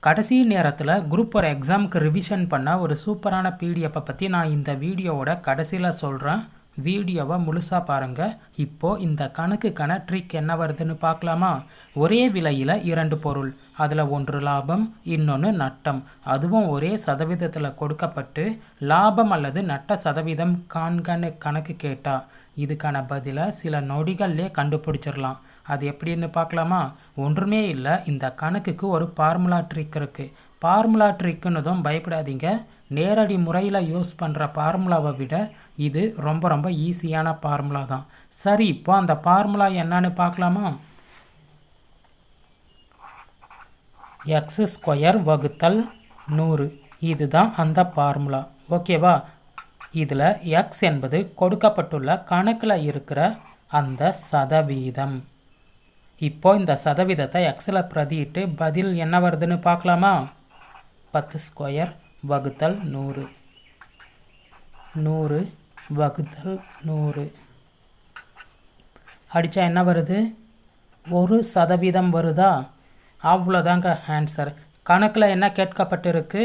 கடைசி நேரத்தில் குரூப் ஒரு எக்ஸாமுக்கு ரிவிஷன் பண்ண ஒரு சூப்பரான பிடிஎஃப்பை பற்றி நான் இந்த வீடியோவோட கடைசியில் சொல்கிறேன். வீடியோவை முழுசாக பாருங்கள். இப்போது இந்த கணக்குக்கான ட்ரிக் என்ன வருதுன்னு பார்க்கலாமா? ஒரே விலையில் 2 பொருள், அதில் ஒன்று லாபம், இன்னொன்று நட்டம், அதுவும் ஒரே சதவீதத்தில் கொடுக்கப்பட்டு லாபம் அல்லது நட்ட சதவீதம் காண்கன்னு கணக்கு கேட்டால் இதுக்கான பதிலை சில நொடிகள்லே கண்டுபிடிச்சிடலாம். அது எப்படின்னு பார்க்கலாமா? ஒன்றுமே இல்லை, இந்த கணக்குக்கு ஒரு ஃபார்முலா ட்ரிக் இருக்குது. ஃபார்முலா ட்ரிக்குன்னதும் பயப்படாதீங்க. நேரடி முறையில் யூஸ் பண்ணுற ஃபார்முலாவை விட இது ரொம்ப ஈஸியான ஃபார்முலா தான். சரி, இப்போ அந்த ஃபார்முலா என்னன்னு பார்க்கலாமா? x² வகுத்தல் 100, இதுதான் அந்த ஃபார்முலா. ஓகேவா? இதில் x என்பது கொடுக்கப்பட்டுள்ள கணக்கில் இருக்கிற அந்த சதவீதம். இப்போ இந்த சதவீதத்தை எக்ஸில் பிரதியிட்டு பதில் என்ன வருதுன்னு பார்க்கலாமா? 10² வகுத்தல் 100, 100 வகுத்தல் 100 அடித்தா என்ன வருது? 1% வருதா? அவ்வளோதாங்க ஆன்சர். கணக்கில் என்ன கேட்கப்பட்டிருக்கு?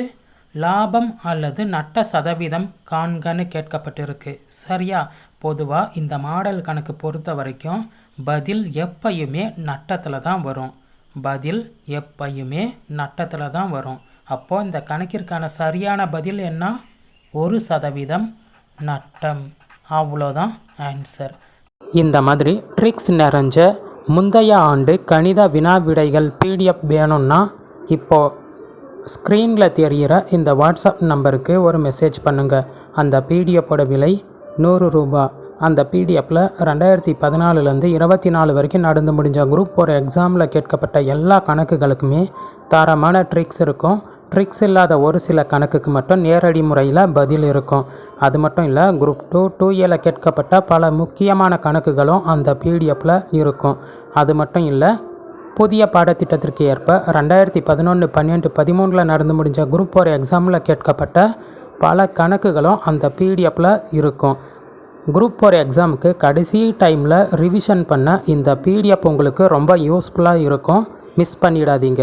லாபம் அல்லது நட்ட சதவீதம் காண்கன்னு கேட்கப்பட்டிருக்கு. சரியா? பொதுவாக இந்த மாடல் கணக்கு பொறுத்த வரைக்கும் பதில் எப்பயுமே நட்டத்தில் தான் வரும். பதில் எப்பயுமே நட்டத்தில் தான் வரும். அப்போது இந்த கணக்கிற்கான சரியான பதில் என்ன? 1% நட்டம். அவ்வளோதான் ஆன்சர். இந்த மாதிரி ட்ரிக்ஸ் நிறைஞ்ச முந்தைய ஆண்டு கணித வினா விடைகள் பிடிஎஃப் வேணும்னா இப்போது ஸ்க்ரீனில் தெரிகிற இந்த வாட்ஸ்அப் நம்பருக்கு ஒரு மெசேஜ் பண்ணுங்கள். அந்த பிடிஎஃப்போட விலை 100 ரூபா. அந்த பிடிஎஃப்பில் 2014லேருந்து 24 வரைக்கும் நடந்து முடிஞ்ச குரூப் ஒரு எக்ஸாமில் கேட்கப்பட்ட எல்லா கணக்குகளுக்குமே தரமான ட்ரிக்ஸ் இருக்கும். ட்ரிக்ஸ் இல்லாத ஒரு சில கணக்குக்கு மட்டும் நேரடி முறையில் பதில் இருக்கும். அது மட்டும் இல்லை, குரூப் 2, 2Aல கேட்கப்பட்ட பல முக்கியமான கணக்குகளும் அந்த பிடிஎஃப்பில் இருக்கும். அது மட்டும் இல்லை, புதிய பாடத்திட்டத்திற்கு ஏற்ப 2011, 12, 13 நடந்து முடிஞ்ச குரூப் ஒரு எக்ஸாமில் கேட்கப்பட்ட பல கணக்குகளும் அந்த பிடிஎஃப்பில் இருக்கும். குரூப் ஒரு எக்ஸாமுக்கு கடைசி டைமில் ரிவிஷன் பண்ண இந்த பிடிஎஃப் உங்களுக்கு ரொம்ப யூஸ்ஃபுல்லாக இருக்கும். மிஸ் பண்ணிடாதீங்க.